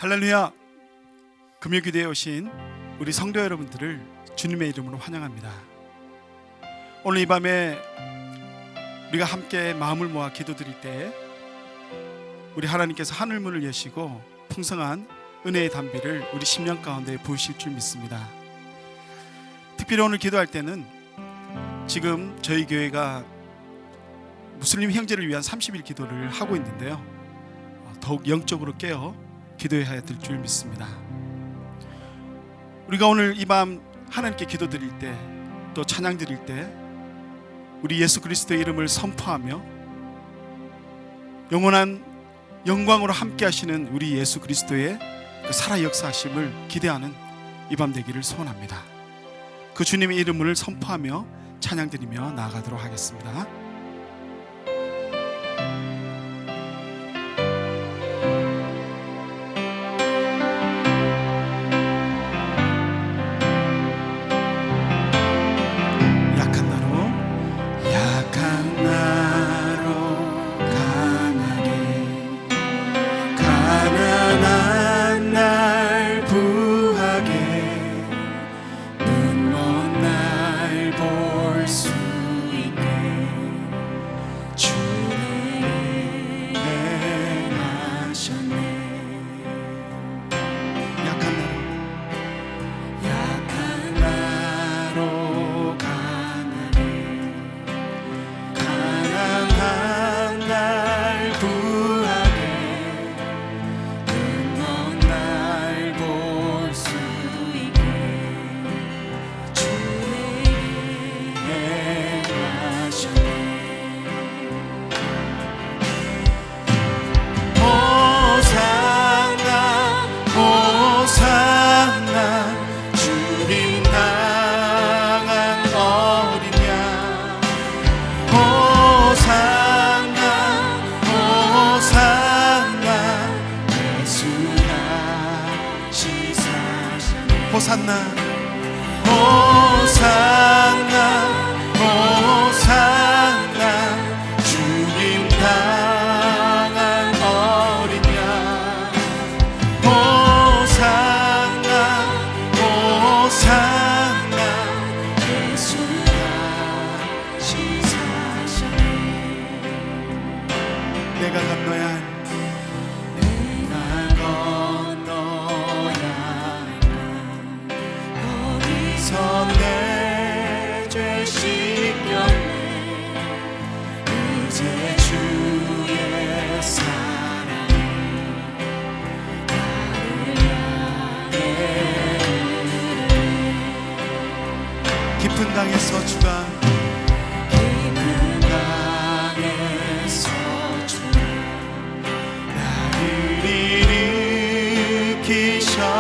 할렐루야. 금요기도에 오신 우리 성도 여러분들을 주님의 이름으로 환영합니다. 오늘 이 밤에 우리가 함께 마음을 모아 기도드릴 때 우리 하나님께서 하늘문을 여시고 풍성한 은혜의 담비를 우리 심령 가운데 부으실 줄 믿습니다. 특별히 오늘 기도할 때는 지금 저희 교회가 무슬림 형제를 위한 30일 기도를 하고 있는데요, 더욱 영적으로 깨어 기도해야 될 줄 믿습니다. 우리가 오늘 이 밤 하나님께 기도 드릴 때, 또 찬양 드릴 때 우리 예수 그리스도의 이름을 선포하며 영원한 영광으로 함께 하시는 우리 예수 그리스도의 그 살아 역사하심을 기대하는 이 밤 되기를 소원합니다. 그 주님의 이름을 선포하며 찬양 드리며 나아가도록 하겠습니다. 호산나 호산나 호산나 주님 당한 어린 양 호산나 호산나 예수가 시사하셨네. 내가 건너야 내 죄 씻겼네. 이제 주의 사랑이 나를 향해 깊은 강에서 주가 깊은 강에서 주가 나를 일으키셨도다.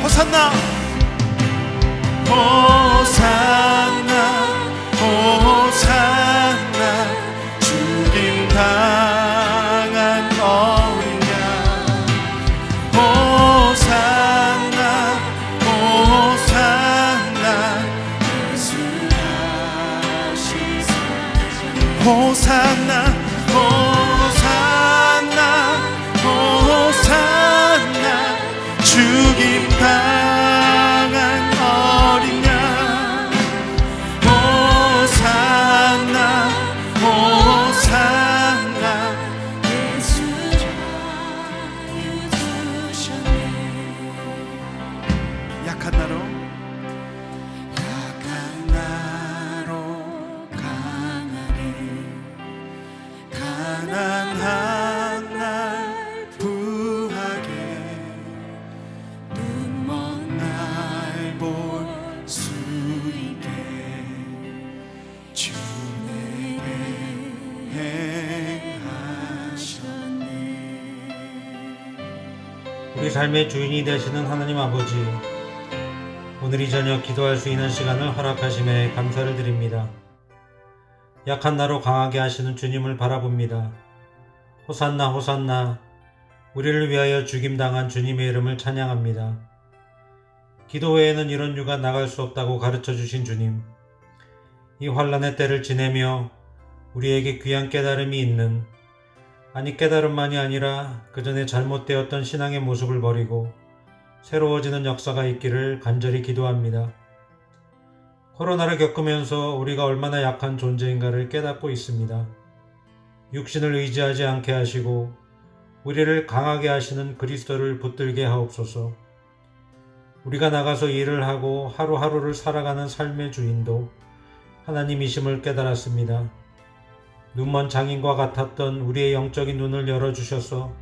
호산나 호산나 호산나 주님 당한 어린 양 호산나 호산나 예수가 시사하셨네. 호산나 호산나 호산나 주님 당한 어린 양 호산나 호산나 예수가 주셨네. 약한 나로 강하게 가난한 날 부하게 볼 수 있게 주 내게 행하셨네. 우리 삶의 주인이 되시는 하나님 아버지, 오늘 이 저녁 기도할 수 있는 시간을 허락하심에 감사를 드립니다. 약한 나로 강하게 하시는 주님을 바라봅니다. 호산나 호산나, 우리를 위하여 죽임당한 주님의 이름을 찬양합니다. 기도 외에는 이런 유가 나갈 수 없다고 가르쳐 주신 주님, 이 환난의 때를 지내며 우리에게 귀한 깨달음이 있는, 아니 깨달음만이 아니라 그 전에 잘못되었던 신앙의 모습을 버리고 새로워지는 역사가 있기를 간절히 기도합니다. 코로나를 겪으면서 우리가 얼마나 약한 존재인가를 깨닫고 있습니다. 육신을 의지하지 않게 하시고 우리를 강하게 하시는 그리스도를 붙들게 하옵소서. 우리가 나가서 일을 하고 하루하루를 살아가는 삶의 주인도 하나님이심을 깨달았습니다. 눈먼 장인과 같았던 우리의 영적인 눈을 열어주셔서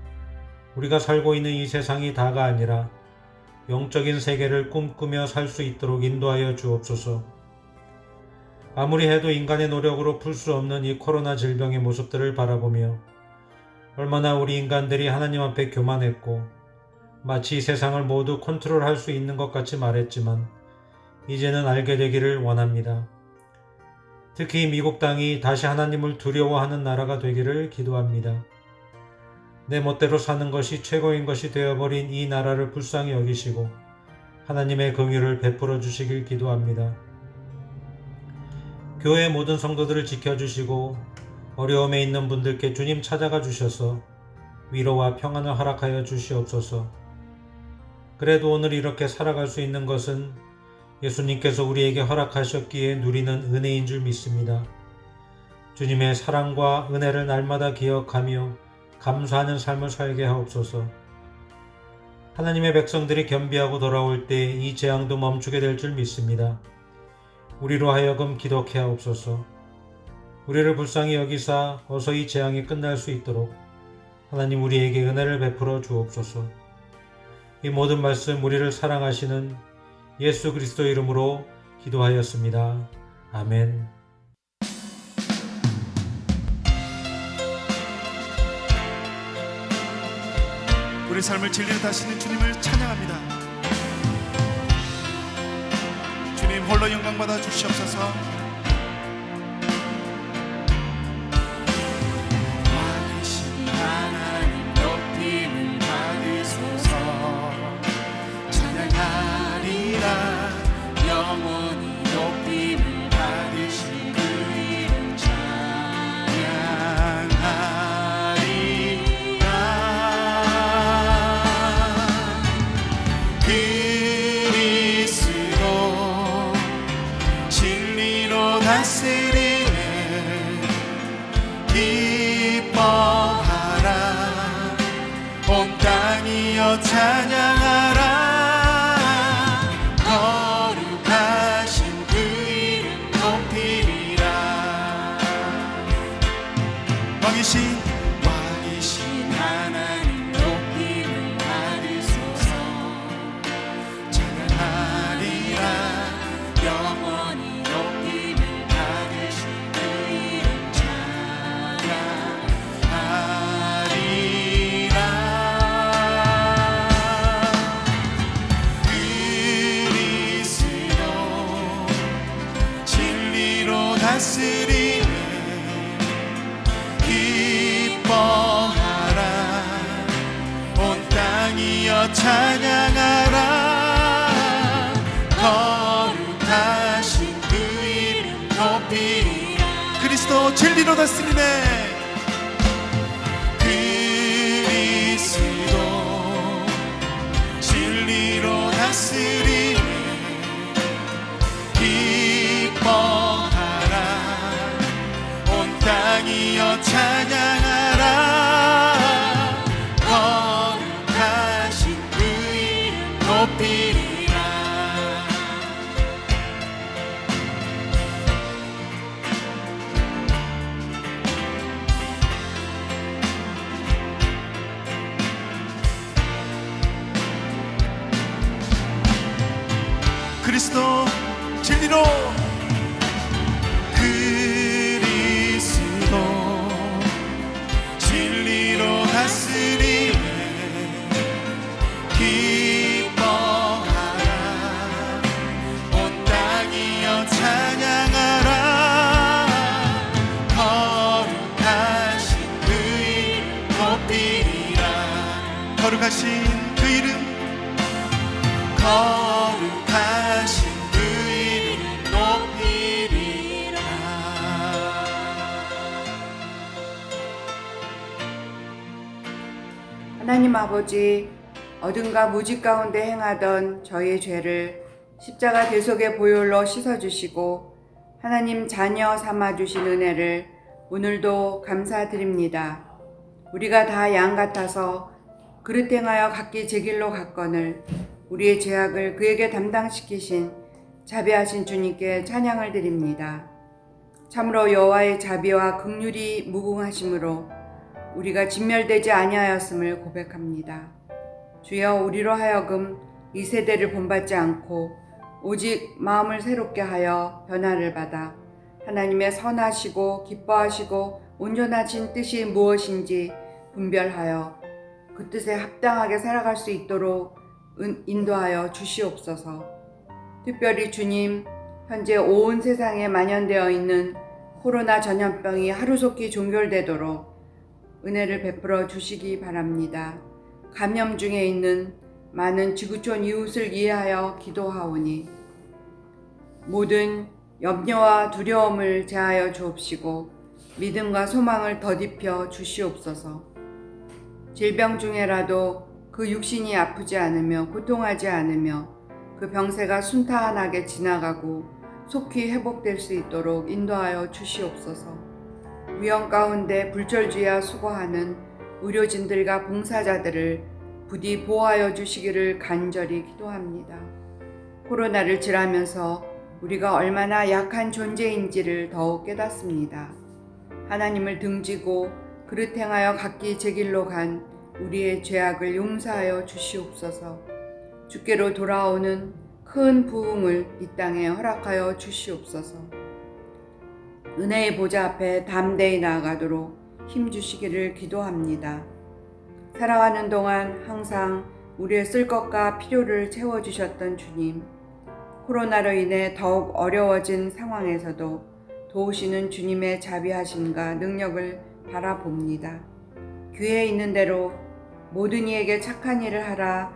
우리가 살고 있는 이 세상이 다가 아니라 영적인 세계를 꿈꾸며 살 수 있도록 인도하여 주옵소서. 아무리 해도 인간의 노력으로 풀 수 없는 이 코로나 질병의 모습들을 바라보며 얼마나 우리 인간들이 하나님 앞에 교만했고 마치 이 세상을 모두 컨트롤할 수 있는 것 같이 말했지만 이제는 알게 되기를 원합니다. 특히 미국 땅이 다시 하나님을 두려워하는 나라가 되기를 기도합니다. 내 멋대로 사는 것이 최고인 것이 되어버린 이 나라를 불쌍히 여기시고 하나님의 긍휼을 베풀어 주시길 기도합니다. 교회 모든 성도들을 지켜주시고 어려움에 있는 분들께 주님 찾아가 주셔서 위로와 평안을 허락하여 주시옵소서. 그래도 오늘 이렇게 살아갈 수 있는 것은 예수님께서 우리에게 허락하셨기에 누리는 은혜인 줄 믿습니다. 주님의 사랑과 은혜를 날마다 기억하며 감사하는 삶을 살게 하옵소서. 하나님의 백성들이 겸비하고 돌아올 때 이 재앙도 멈추게 될 줄 믿습니다. 우리로 하여금 기도케 하옵소서. 우리를 불쌍히 여기사 어서 이 재앙이 끝날 수 있도록 하나님 우리에게 은혜를 베풀어 주옵소서. 이 모든 말씀 우리를 사랑하시는 예수 그리스도 이름으로 기도하였습니다. 아멘. 우리 삶을 진리로 다스리는 주님을 찬양합니다. 주님 홀로 영광 받아 주시옵소서. 왕이신 하나님 높임을 받으소서. 찬양하리라. 영원히 높임을 받으신 그 이름 찬양하리라. 그리스도 진리로 다스리네. 기뻐하라. 온 땅이여 찬양하라. 거룩하신 그 이름 높이리라. 왕이신 하나님 높임을 받으소서. 찬양하리라. 영원히 높임을 받으신 그 이름 찬양하리라. 그리스도 진리로 다스리네. 기뻐하라. 온 땅이여 찬양하라. 거룩하신 그 이름 높이리라. 그리스도 진리로 다스리네. 그리스도 진리로 다스리네. 기뻐하라. 온 땅이여 찬양하라. 거룩하신 그 이름 높이리라. 그리스도 진리로 그리스도 진리로 다스리네. 기뻐하라. 온 땅이여 찬양하라. 거룩하신 그 이름 높이리라. 거룩하신 그 이름 거룩 하나님 아버지, 어둠과 무지 가운데 행하던 저희의 죄를 십자가 대속의 보혈로 씻어주시고 하나님 자녀 삼아주신 은혜를 오늘도 감사드립니다. 우리가 다 양 같아서 그릇 행하여 각기 제 길로 갔거늘 우리의 죄악을 그에게 담당시키신 자비하신 주님께 찬양을 드립니다. 참으로 여호와의 자비와 긍휼이 무궁하심으로 우리가 진멸되지 아니하였음을 고백합니다. 주여, 우리로 하여금 이 세대를 본받지 않고 오직 마음을 새롭게 하여 변화를 받아 하나님의 선하시고 기뻐하시고 온전하신 뜻이 무엇인지 분별하여 그 뜻에 합당하게 살아갈 수 있도록 인도하여 주시옵소서. 특별히 주님, 현재 온 세상에 만연되어 있는 코로나 전염병이 하루속히 종결되도록 은혜를 베풀어 주시기 바랍니다. 감염 중에 있는 많은 지구촌 이웃을 이해하여 기도하오니 모든 염려와 두려움을 제하여 주옵시고 믿음과 소망을 덧입혀 주시옵소서. 질병 중에라도 그 육신이 아프지 않으며 고통하지 않으며 그 병세가 순탄하게 지나가고 속히 회복될 수 있도록 인도하여 주시옵소서. 위험 가운데 불철주야 수고하는 의료진들과 봉사자들을 부디 보호하여 주시기를 간절히 기도합니다. 코로나를 지나면서 우리가 얼마나 약한 존재인지를 더욱 깨닫습니다. 하나님을 등지고 그릇 행하여 각기 제 길로 간 우리의 죄악을 용서하여 주시옵소서. 주께로 돌아오는 큰 부흥을 이 땅에 허락하여 주시옵소서. 은혜의 보좌 앞에 담대히 나아가도록 힘주시기를 기도합니다. 살아가는 동안 항상 우리의 쓸 것과 필요를 채워주셨던 주님, 코로나로 인해 더욱 어려워진 상황에서도 도우시는 주님의 자비하심과 능력을 바라봅니다. 귀에 있는 대로 모든 이에게 착한 일을 하라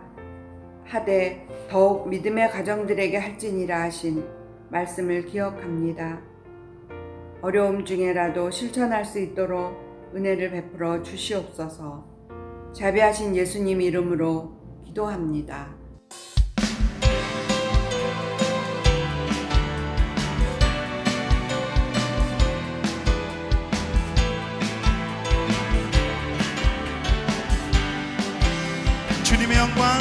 하되 더욱 믿음의 가정들에게 할지니라 하신 말씀을 기억합니다. 어려움 중에라도 실천할 수 있도록 은혜를 베풀어 주시옵소서. 자비하신 예수님 이름으로 기도합니다. 주님의 영광,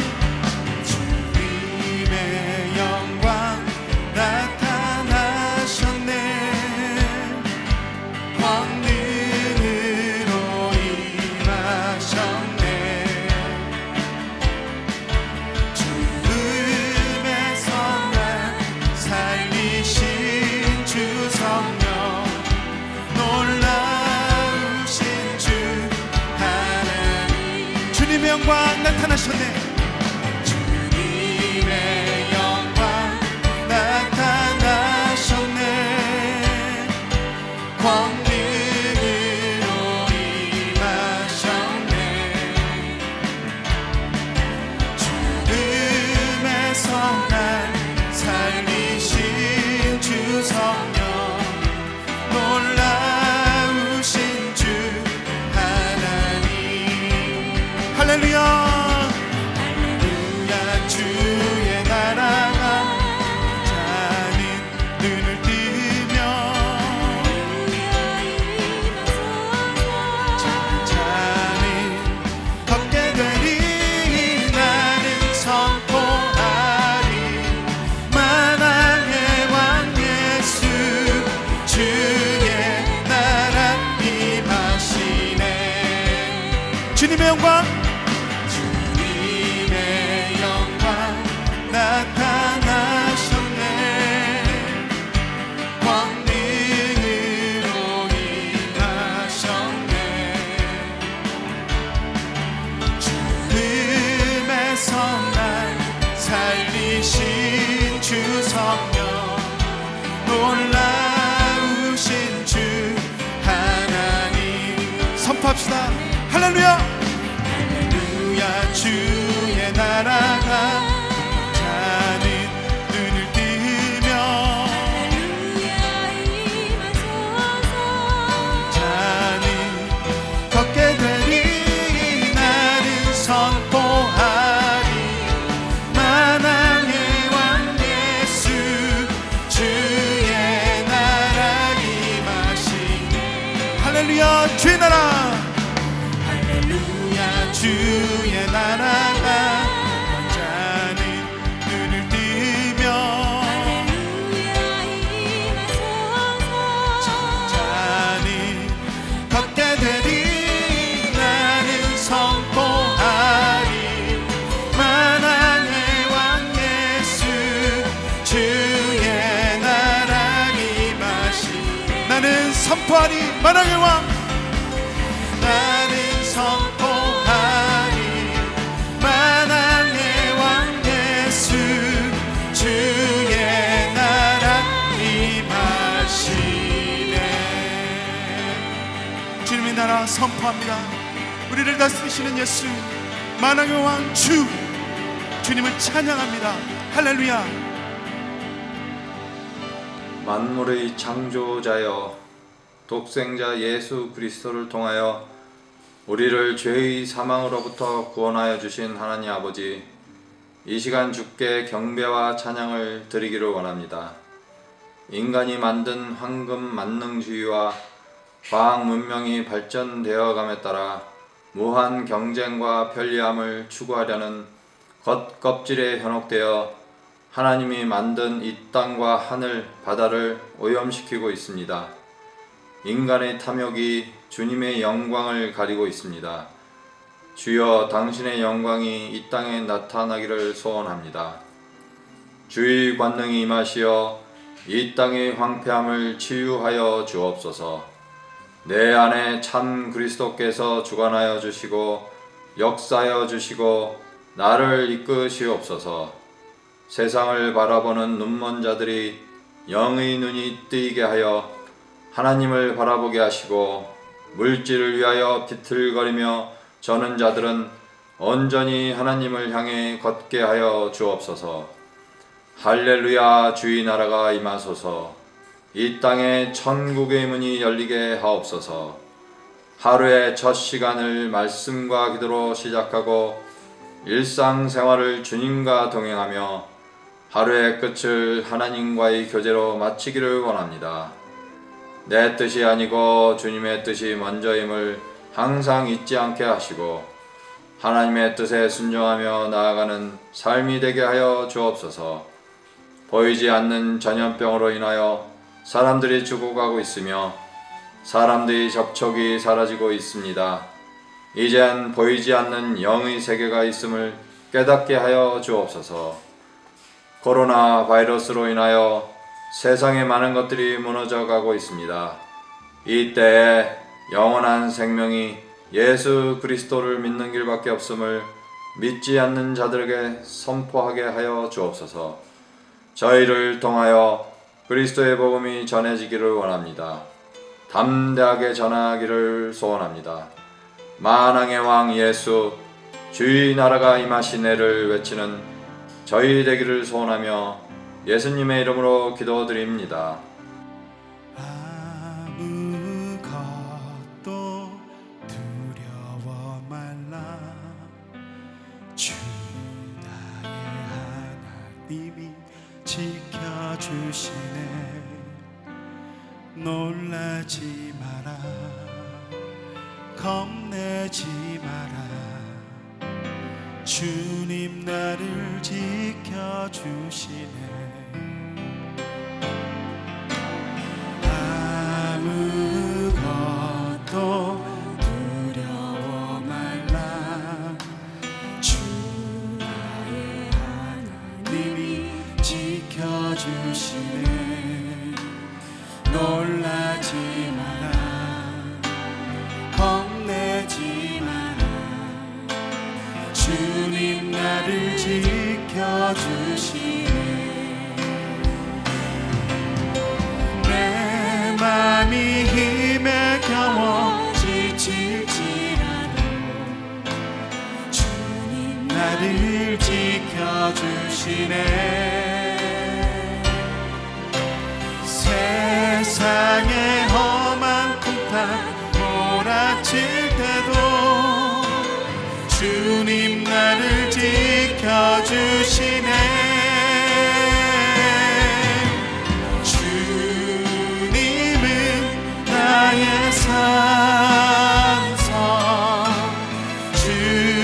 주님의 영광 나타나셨네. 권능으로 임하셨네. 죽음의 성난 살리신 주 성령, 놀라우신 주 하나님. 주님의 영광 나타나셨네. 주님의 영광 나타나셨네. 권능으로 임하셨네. 죽음의 성난 살리신 주 성령, 놀라우신 주 하나님. 할렐루야, 할렐루야. 주의 나라가 자는 눈을 뜨며 자는 걷게 되리. 나는 선포하리 만왕의 왕 예수, 주의 나라 임하시네. 주님의 영광, 주님의 영광 나타나셨네. 권능으로 임하셨네. 죽음의 성난 살리신 주 성령, 놀라우신 주 하나님. 선포합시다. 할렐루야, 할렐루야. 주의 나라가 자는 눈을 뜨며 자는 걷게 되리. 나는 선 주의 나라가 자는 눈을 뜨며 자는 걷게 되리 나는 선포하리 만왕의 왕 예수 주의 나라 임하시 나는 선포하리 만왕의 왕 나는 선포하리 만왕의 왕 예수 주의 나라 임하시네. 주님의 나라 선포합니다. 우리를 다스리시는 예수 만왕의 왕 주님을 찬양합니다. 할렐루야. 만물의 창조자여 독생자 예수 그리스도를 통하여 우리를 죄의 사망으로부터 구원하여 주신 하나님 아버지, 이 시간 주께 경배와 찬양을 드리기를 원합니다. 인간이 만든 황금 만능주의와 과학 문명이 발전되어 감에 따라 무한 경쟁과 편리함을 추구하려는 겉껍질에 현혹되어 하나님이 만든 이 땅과 하늘, 바다를 오염시키고 있습니다. 인간의 탐욕이 주님의 영광을 가리고 있습니다. 주여, 당신의 영광이 이 땅에 나타나기를 소원합니다. 주의 관능이 임하시어 이 땅의 황폐함을 치유하여 주옵소서. 내 안에 참 그리스도께서 주관하여 주시고 역사하여 주시고 나를 이끄시옵소서. 세상을 바라보는 눈먼 자들이 영의 눈이 뜨이게 하여 하나님을 바라보게 하시고 물질을 위하여 비틀거리며 저는 자들은 온전히 하나님을 향해 걷게 하여 주옵소서. 할렐루야. 주의 나라가 임하소서. 이 땅에 천국의 문이 열리게 하옵소서. 하루의 첫 시간을 말씀과 기도로 시작하고 일상생활을 주님과 동행하며 하루의 끝을 하나님과의 교제로 마치기를 원합니다. 내 뜻이 아니고 주님의 뜻이 먼저임을 항상 잊지 않게 하시고 하나님의 뜻에 순종하며 나아가는 삶이 되게 하여 주옵소서. 보이지 않는 전염병으로 인하여 사람들이 죽어가고 있으며 사람들의 접촉이 사라지고 있습니다. 이젠 보이지 않는 영의 세계가 있음을 깨닫게 하여 주옵소서. 코로나 바이러스로 인하여 세상의 많은 것들이 무너져 가고 있습니다. 이때에 영원한 생명이 예수 그리스도를 믿는 길밖에 없음을 믿지 않는 자들에게 선포하게 하여 주옵소서. 저희를 통하여 그리스도의 복음이 전해지기를 원합니다. 담대하게 전하기를 소원합니다. 만왕의 왕 예수, 주의 나라가 임하시네를 외치는 저희 되기를 소원하며 예수님의 이름으로 기도드립니다. 아무것도 두려워 말라. 주 나의 하나님이 지켜주시네. 놀라지 마라. 겁내지 마라. 주님 나를 지켜주시네. 아무것도 두려워 말라. 주 나의 하나님이 지켜주시네. 놀라지 마라. 겁내지 마라. 주님 나를 지켜주시네. 내 맘이 힘에 겨워 지칠지라도 주님 나를 지켜주시네. 세상의 험한 풍파 몰아칠 때도 주님 나를 지켜주시네. 주님은 나의 산성, 주님은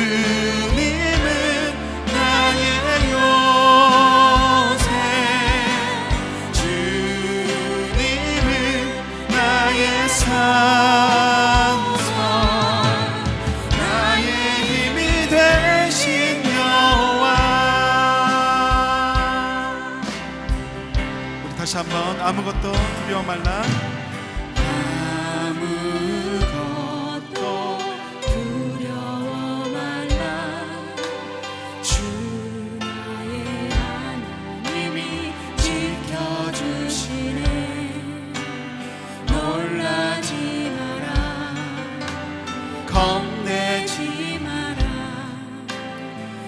다시 한번 아무것도 두려워 말라. 아무것도 두려워 말라. 주 나의 하나님이 지켜주시네. 놀라지 마라. 겁내지 마라.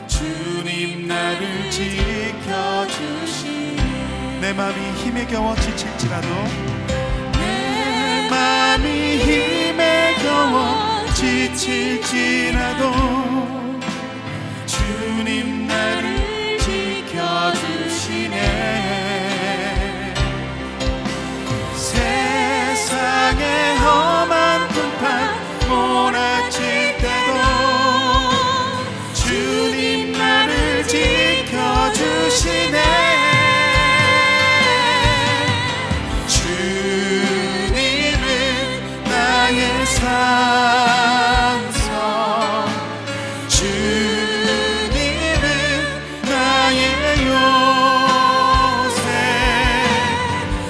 주님 나를 지켜주시네. 내 마음이 힘에 겨워 지칠지라도 내 맘이 힘에 겨워 지칠지라도 주님 나를 지켜주시네. 세상의 험한 풍파 몰아칠 때도 주님 나를 지켜주시네. 산성 주님은 나의 요새.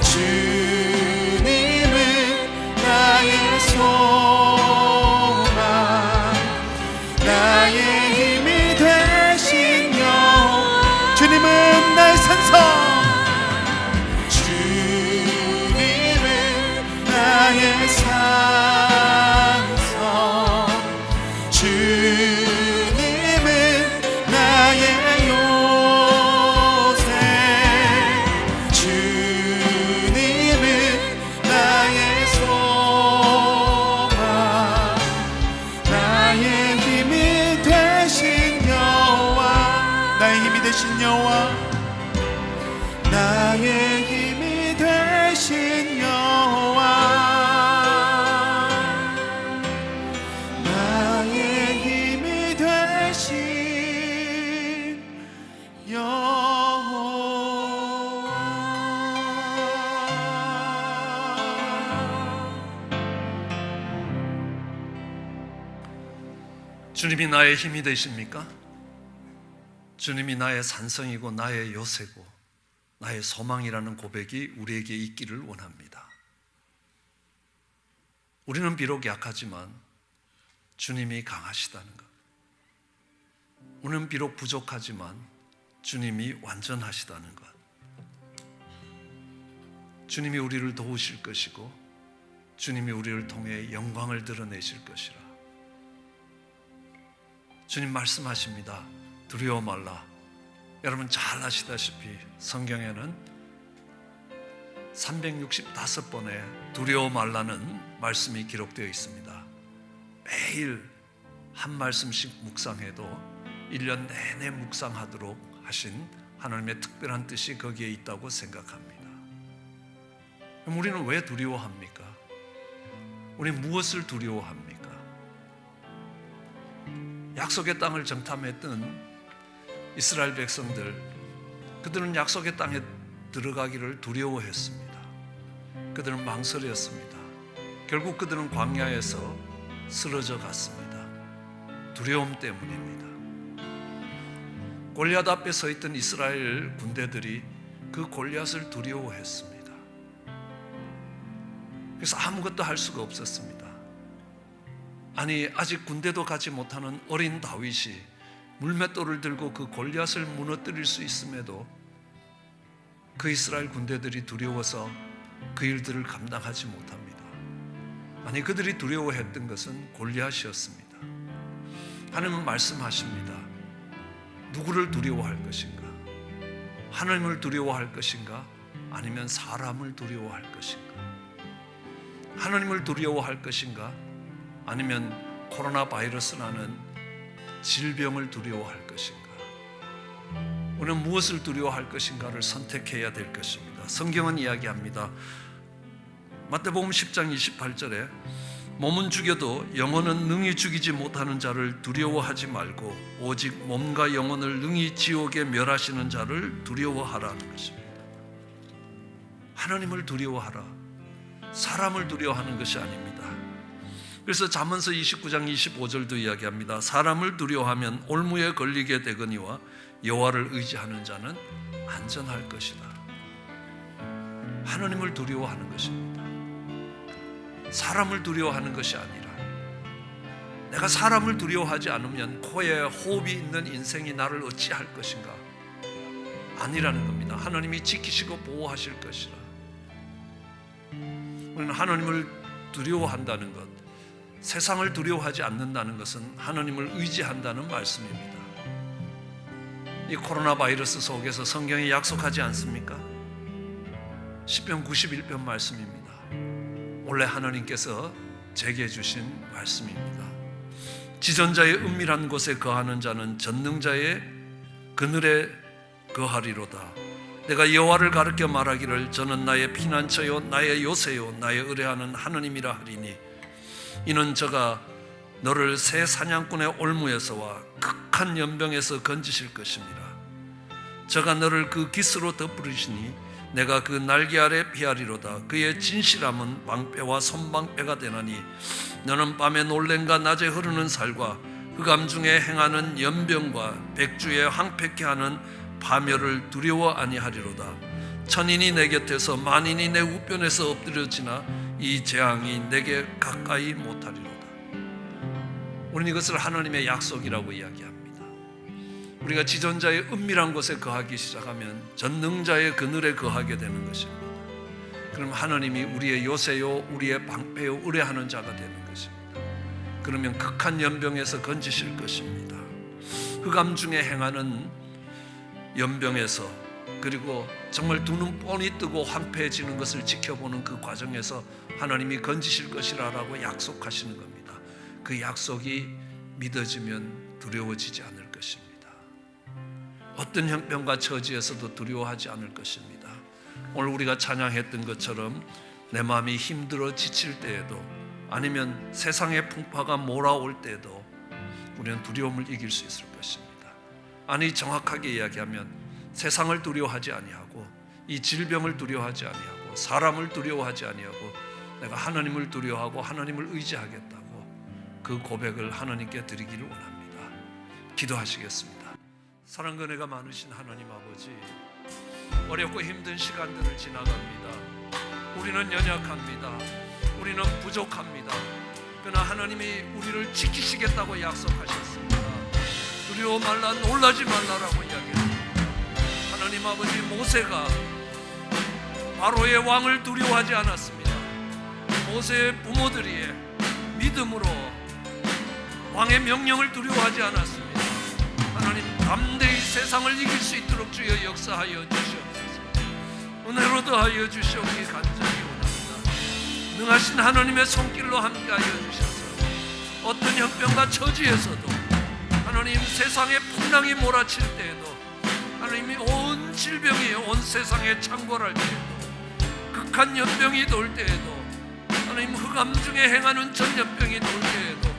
주님은 나의 소망. 나의 힘이 되신 여호와. 주님은 나의 산성. 주님은 나의 산성. 나의 힘이 되신 여호와. 나의 힘이 되신 여호와. 주님이 나의 힘이 되십니까? 주님이 나의 산성이고 나의 요새고 나의 소망이라는 고백이 우리에게 있기를 원합니다. 우리는 비록 약하지만 주님이 강하시다는 것. 우리는 비록 부족하지만 주님이 완전하시다는 것. 주님이 우리를 도우실 것이고 주님이 우리를 통해 영광을 드러내실 것이라. 주님 말씀하십니다. 두려워 말라. 여러분 잘 아시다시피 성경에는 365번의 두려워 말라는 말씀이 기록되어 있습니다. 매일 한 말씀씩 묵상해도 1년 내내 묵상하도록 하신 하나님의 특별한 뜻이 거기에 있다고 생각합니다. 그럼 우리는 왜 두려워합니까? 우리 무엇을 두려워합니까? 약속의 땅을 정탐했던 이스라엘 백성들, 그들은 약속의 땅에 들어가기를 두려워했습니다. 그들은 망설였습니다. 결국 그들은 광야에서 쓰러져 갔습니다. 두려움 때문입니다. 골리앗 앞에 서 있던 이스라엘 군대들이 그 골리앗을 두려워했습니다. 그래서 아무것도 할 수가 없었습니다. 아니, 아직 군대도 가지 못하는 어린 다윗이 물맷돌을 들고 그 골리앗을 무너뜨릴 수 있음에도 그 이스라엘 군대들이 두려워서 그 일들을 감당하지 못합니다. 아니, 그들이 두려워했던 것은 골리앗이었습니다. 하나님은 말씀하십니다. 누구를 두려워할 것인가? 하나님을 두려워할 것인가? 아니면 사람을 두려워할 것인가? 하나님을 두려워할 것인가? 아니면 코로나 바이러스라는 질병을 두려워할 것인가? 우리는 무엇을 두려워할 것인가를 선택해야 될 것입니다. 성경은 이야기합니다. 마태복음 10장 28절에 몸은 죽여도 영혼은 능히 죽이지 못하는 자를 두려워하지 말고 오직 몸과 영혼을 능히 지옥에 멸하시는 자를 두려워하라는 것입니다. 하나님을 두려워하라. 사람을 두려워하는 것이 아닙니다. 그래서 잠언서 29장 25절도 이야기합니다. 사람을 두려워하면 올무에 걸리게 되거니와 여호와를 의지하는 자는 안전할 것이다. 하나님을 두려워하는 것입니다. 사람을 두려워하는 것이 아니라 내가 사람을 두려워하지 않으면 코에 호흡이 있는 인생이 나를 어찌할 것인가? 아니라는 겁니다. 하나님이 지키시고 보호하실 것이라. 우리는 하나님을 두려워한다는 것, 세상을 두려워하지 않는다는 것은 하나님을 의지한다는 말씀입니다. 이 코로나 바이러스 속에서 성경이 약속하지 않습니까? 시편 91편 말씀입니다. 원래 하나님께서 제게 주신 말씀입니다. 지존자의 은밀한 곳에 거하는 자는 전능자의 그늘에 거하리로다. 내가 여호와를 가르쳐 말하기를 저는 나의 피난처요 나의 요새요 나의 의뢰하는 하느님이라 하리니 이는 저가 너를 새 사냥꾼의 올무에서와 극한 연병에서 건지실 것입니다. 저가 너를 그 깃으로 덮으시니 내가 그 날개 아래 피하리로다. 그의 진실함은 방패와 손방패가 되나니 너는 밤에 놀랜과 낮에 흐르는 살과 흑암 중에 행하는 연병과 백주에 황폐케 하는 파멸을 두려워 아니하리로다. 천인이 내 곁에서 만인이 내 우편에서 엎드려지나 이 재앙이 내게 가까이 못하리로다. 우리는 이것을 하나님의 약속이라고 이야기합니다. 우리가 지존자의 은밀한 곳에 거하기 시작하면 전능자의 그늘에 거하게 되는 것입니다. 그럼 하나님이 우리의 요새요 우리의 방패요 의뢰하는 자가 되는 것입니다. 그러면 극한 연병에서 건지실 것입니다. 흑암 중에 행하는 연병에서, 그리고 정말 두 눈 뻔히 뜨고 황폐해지는 것을 지켜보는 그 과정에서 하나님이 건지실 것이라고 약속하시는 겁니다. 그 약속이 믿어지면 두려워지지 않을 것입니다. 어떤 형편과 처지에서도 두려워하지 않을 것입니다. 오늘 우리가 찬양했던 것처럼 내 마음이 힘들어 지칠 때에도, 아니면 세상의 풍파가 몰아올 때에도 우리는 두려움을 이길 수 있을 것입니다. 아니, 정확하게 이야기하면 세상을 두려워하지 아니하고 이 질병을 두려워하지 아니하고 사람을 두려워하지 아니하고 내가 하나님을 두려워하고 하나님을 의지하겠다고 그 고백을 하나님께 드리기를 원합니다. 기도하시겠습니다. 사랑과 은혜가 많으신 하나님 아버지, 어렵고 힘든 시간들을 지나갑니다. 우리는 연약합니다. 우리는 부족합니다. 그러나 하나님이 우리를 지키시겠다고 약속하셨습니다. 두려워 말라, 놀라지 말라라고 이야기했습니다. 하나님 아버지, 모세가 바로의 왕을 두려워하지 않았습니다. 모세의 부모들이 믿음으로 왕의 명령을 두려워하지 않았습니다. 하나님, 담대히 세상을 이길 수 있도록 주여 역사하여 주시옵소서. 은혜로 더하여 주시옵기 간절히 원합니다. 능하신 하나님의 손길로 함께하여 주셔서 어떤 형편과 처지에서도 하나님, 세상의 풍랑이 몰아칠 때에도, 하나님이 온 질병이 온 세상에 창궐할 때에도, 극한 연병이 돌 때에도, 하나님 흑암 중에 행하는 전염병이 돌 때에도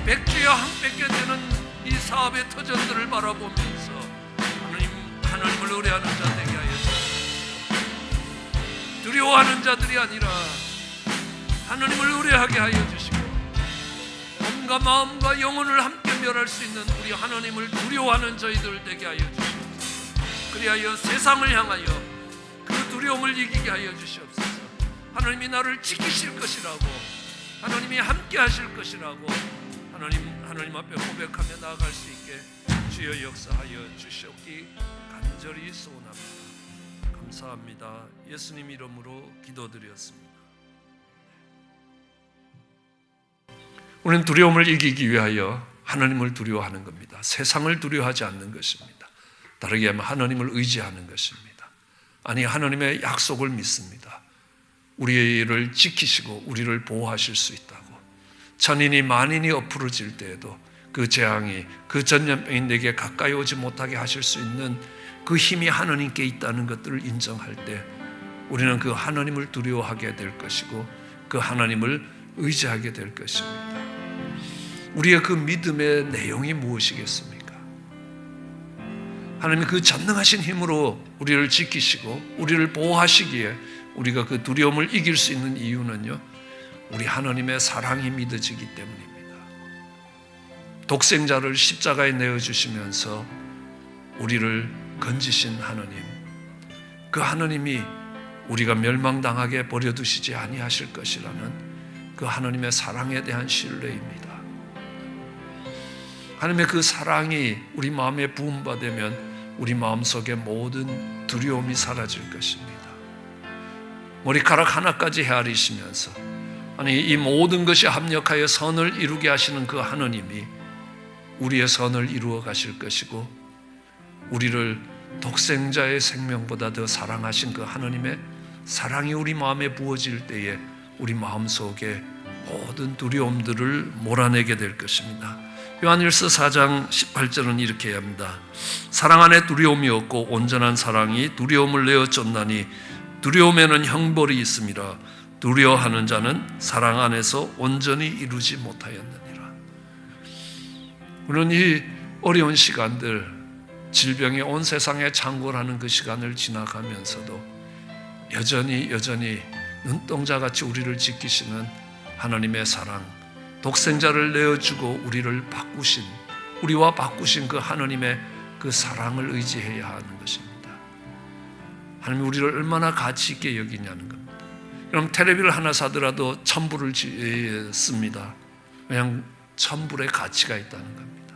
백주에 황폐케 되는 이 사업의 터전들을 바라보면서 하나님을 의뢰하는 자 되게 하여 주옵소서. 두려워하는 자들이 아니라 하나님을 의뢰하게 하여 주시고 몸과 마음과 영혼을 함께 멸할 수 있는 우리 하나님을 두려워하는 저희들 되게 하여 주시옵소서. 그리하여 세상을 향하여 그 두려움을 이기게 하여 주시옵소서. 하나님이 나를 지키실 것이라고, 하나님이 함께 하실 것이라고 하나님 앞에 고백하며 나아갈 수 있게 주여 역사하여 주시옵기 간절히 소원합니다. 감사합니다. 예수님 이름으로 기도드렸습니다. 우리는 두려움을 이기기 위하여 하나님을 두려워하는 겁니다. 세상을 두려워하지 않는 것입니다. 다르게 하면 하나님을 의지하는 것입니다. 아니, 하나님의 약속을 믿습니다. 우리를 지키시고 우리를 보호하실 수 있다고. 천인이 만인이 엎으러질 때에도 그 재앙이, 그 전염병이 내게 가까이 오지 못하게 하실 수 있는 그 힘이 하나님께 있다는 것들을 인정할 때 우리는 그 하나님을 두려워하게 될 것이고 그 하나님을 의지하게 될 것입니다. 우리의 그 믿음의 내용이 무엇이겠습니까? 하나님이 그 전능하신 힘으로 우리를 지키시고 우리를 보호하시기에 우리가 그 두려움을 이길 수 있는 이유는요, 우리 하나님의 사랑이 믿어지기 때문입니다. 독생자를 십자가에 내어주시면서 우리를 건지신 하나님, 그 하나님이 우리가 멸망당하게 버려두시지 아니하실 것이라는 그 하나님의 사랑에 대한 신뢰입니다. 하나님의 그 사랑이 우리 마음에 부음받으면 우리 마음속에 모든 두려움이 사라질 것입니다. 머리카락 하나까지 헤아리시면서 아니 이 모든 것이 합력하여 선을 이루게 하시는 그 하나님이 우리의 선을 이루어 가실 것이고 우리를 독생자의 생명보다 더 사랑하신 그 하나님의 사랑이 우리 마음에 부어질 때에 우리 마음속에 모든 두려움들을 몰아내게 될 것입니다. 요한일서 4장 18절은 이렇게 합니다. 사랑 안에 두려움이 없고 온전한 사랑이 두려움을 내어 쫓나니 두려움에는 형벌이 있음이라. 두려워하는 자는 사랑 안에서 온전히 이루지 못하였느니라. 우리는 이 어려운 시간들, 질병이 온 세상에 창궐하는 그 시간을 지나가면서도 여전히 눈동자같이 우리를 지키시는 하나님의 사랑, 독생자를 내어주고 우리와 바꾸신 그 하나님의 그 사랑을 의지해야 하는 것입니다. 하나님이 우리를 얼마나 가치 있게 여기냐는 겁니다. 그럼 테레비를 하나 사더라도 천불을 씁니다. 그냥 천불의 가치가 있다는 겁니다.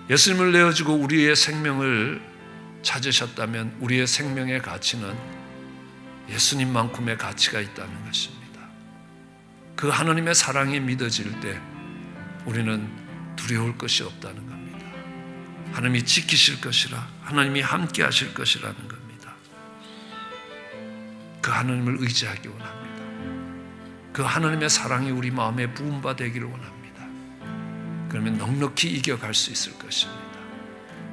예수님을 내어주고 우리의 생명을 찾으셨다면 우리의 생명의 가치는 예수님만큼의 가치가 있다는 것입니다. 그 하나님의 사랑이 믿어질 때 우리는 두려울 것이 없다는 겁니다. 하나님이 지키실 것이라, 하나님이 함께 하실 것이라는 겁니다. 그 하나님을 의지하기 원합니다. 그 하나님의 사랑이 우리 마음에 부음바 되기를 원합니다. 그러면 넉넉히 이겨갈 수 있을 것입니다.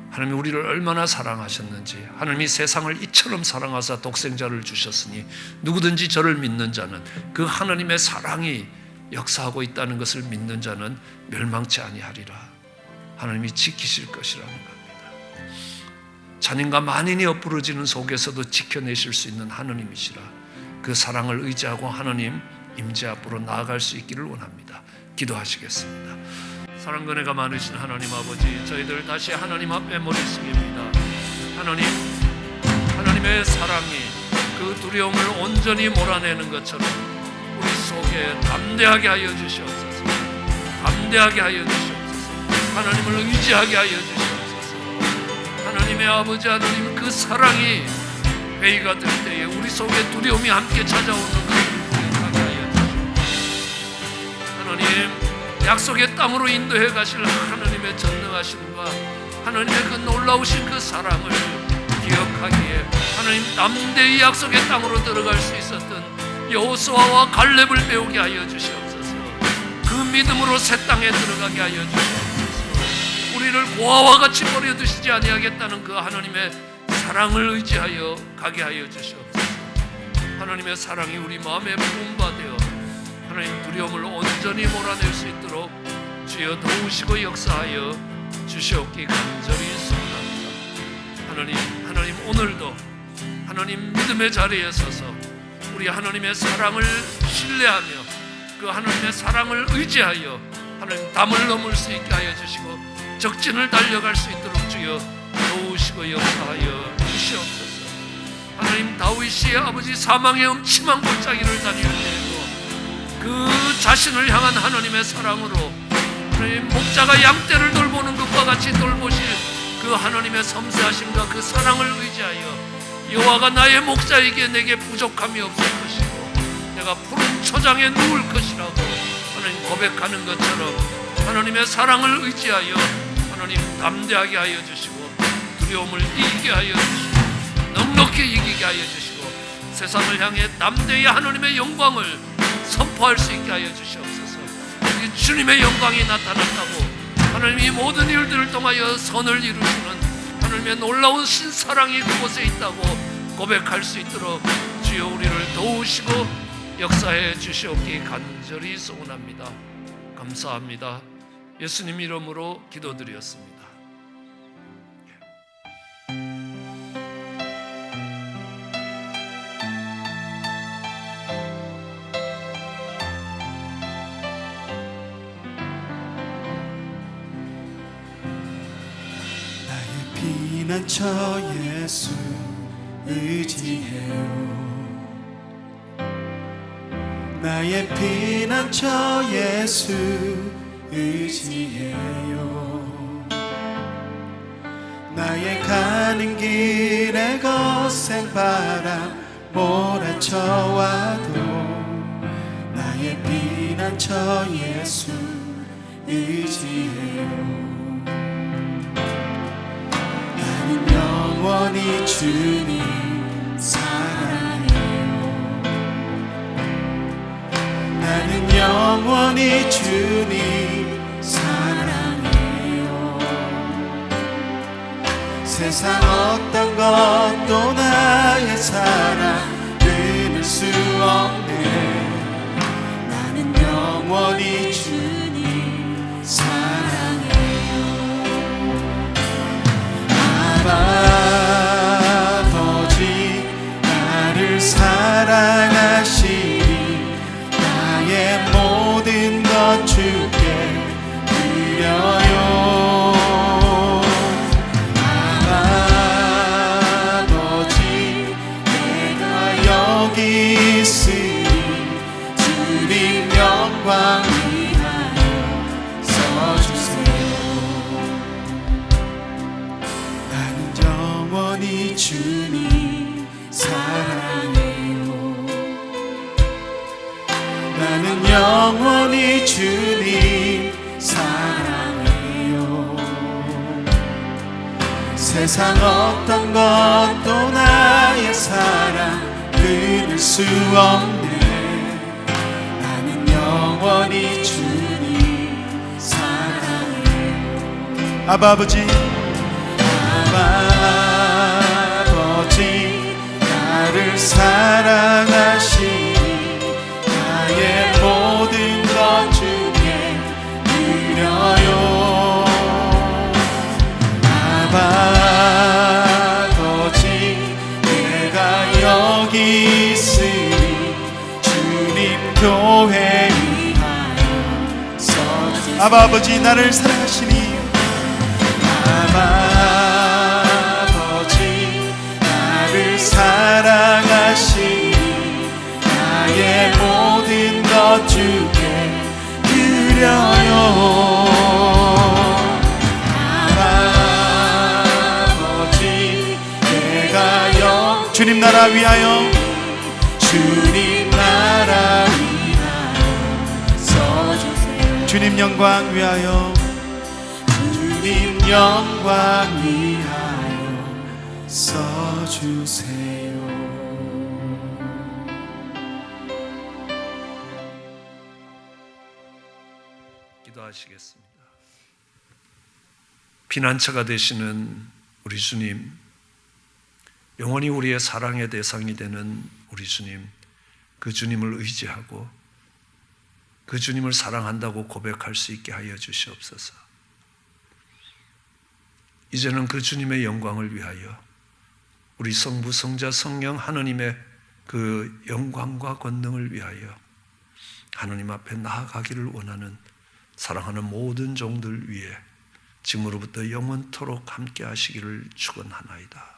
하나님이 우리를 얼마나 사랑하셨는지, 하나님이 세상을 이처럼 사랑하사 독생자를 주셨으니 누구든지 저를 믿는 자는, 그 하나님의 사랑이 역사하고 있다는 것을 믿는 자는 멸망치 아니하리라. 하나님이 지키실 것이라는 겁니다. 잔인과 만인이 엎부러지는 속에서도 지켜내실 수 있는 하나님이시라. 그 사랑을 의지하고 하나님 임재 앞으로 나아갈 수 있기를 원합니다. 기도하시겠습니다. 사랑과 은혜가 많으신 하나님 아버지, 저희들 다시 하나님 앞에 머리 숙입니다. 하나님의 사랑이 그 두려움을 온전히 몰아내는 것처럼 우리 속에 담대하게 하여 주시옵소서. 담대하게 하여 주시옵소서. 하나님을 의지하게 하여 주시옵소서. 하나님의 아버지 하나님, 그 사랑이 회의가 될 때에 우리 속에 두려움이 함께 찾아오는 것을 기억하게 하여 주시옵소서. 하나님, 약속의 땅으로 인도해 가실 하나님의 전능하심과 하나님의 그 놀라우신 그 사랑을 기억하기에 하나님 담대히 약속의 땅으로 들어갈 수 있었던 여호수아와 갈렙을 배우게 하여 주시옵소서. 그 믿음으로 새 땅에 들어가게 하여 주시옵소서. 우리를 고아와 같이 버려두시지 아니하겠다는 그 하나님의 사랑을 의지하여 가게 하여 주시옵소서. 하나님의 사랑이 우리 마음에 부음받아 하나님 두려움을 온전히 몰아낼 수 있도록 주여 도우시고 역사하여 주시옵기 간절히 소원합니다. 하나님 오늘도 하나님 믿음의 자리에 서서 우리 하나님의 사랑을 신뢰하며 그 하나님의 사랑을 의지하여 하나님 담을 넘을 수 있게 하여 주시고 적진을 달려갈 수 있도록 주여 도우시고 역사하여 주시옵소서. 하나님 다윗이 아버지 사망의 음침한 골짜기를 다닐 때에도 그 자신을 향한 하나님의 사랑으로 하나님 목자가 양떼를 돌보는 것과 같이 돌보실 그 하나님의 섬세하심과 그 사랑을 의지하여 여호와가 나의 목자이기에 내게 부족함이 없을 것이고 내가 푸른 초장에 누울 것이라고 하나님 고백하는 것처럼 하나님의 사랑을 의지하여 하나님 담대하게 하여 주시고 두려움을 이기게 하여 주시고 넉넉히 이기게 하여 주시고 세상을 향해 담대히 하나님의 영광을 선포할 수 있게 하여 주시옵소서. 주님의 영광이 나타났다고 하나님이 모든 일들을 통하여 선을 이루시는 하나님의 놀라운 신사랑이 그곳에 있다고 고백할 수 있도록 주여 우리를 도우시고 역사해 주시옵기 간절히 소원합니다. 감사합니다. 예수님 이름으로 기도드렸습니다. 피난처 예수 의지해요. 나의 피난처 예수 의지해요. 나의 가는 길에 거센 바람 몰아쳐와도 나의 피난처 예수 의지해요. 나는 영원히 주님 사랑해요. 나는 영원히 주님 사랑해요. 세상 어떤 것도 나의 사랑 끊을 수 없네. 나는 영원히 주님 사랑해요. 아버지 나를 사랑하시니 나의 모든 것 주께 드려요. 아버지 내가 여기 있으니 주님 영광 위하여 써주세요. 나는 영원히 주님 사랑해요. 나는 영원히 주님 사랑해요. 세상 어떤 것도 나의 사랑 끊을 수 없네. 나는 영원히 주님 사랑해요. 아버지 나를 사랑하시니 나의 모든 것 주께 드려요. 아버지 내가 여기 있으니 주님 교회 위하여 써주세요. 아버지 나를 사랑하시니 아버지 나를 사랑하시니 나의 모든 것 주께 드려요. 아버지 내가 주님 나라 위하여 주님 나라 위하여 써주세요. 주님 영광 위하여 주님 영광 위하여 써주세요. 기도하시겠습니다. 피난처가 되시는 우리 주님, 영원히 우리의 사랑의 대상이 되는 우리 주님, 그 주님을 의지하고 그 주님을 사랑한다고 고백할 수 있게 하여 주시옵소서. 이제는 그 주님의 영광을 위하여 우리 성부, 성자, 성령 하느님의 그 영광과 권능을 위하여 하느님 앞에 나아가기를 원하는 사랑하는 모든 종들 위에 지금으로부터 영원토록 함께 하시기를 축원하나이다.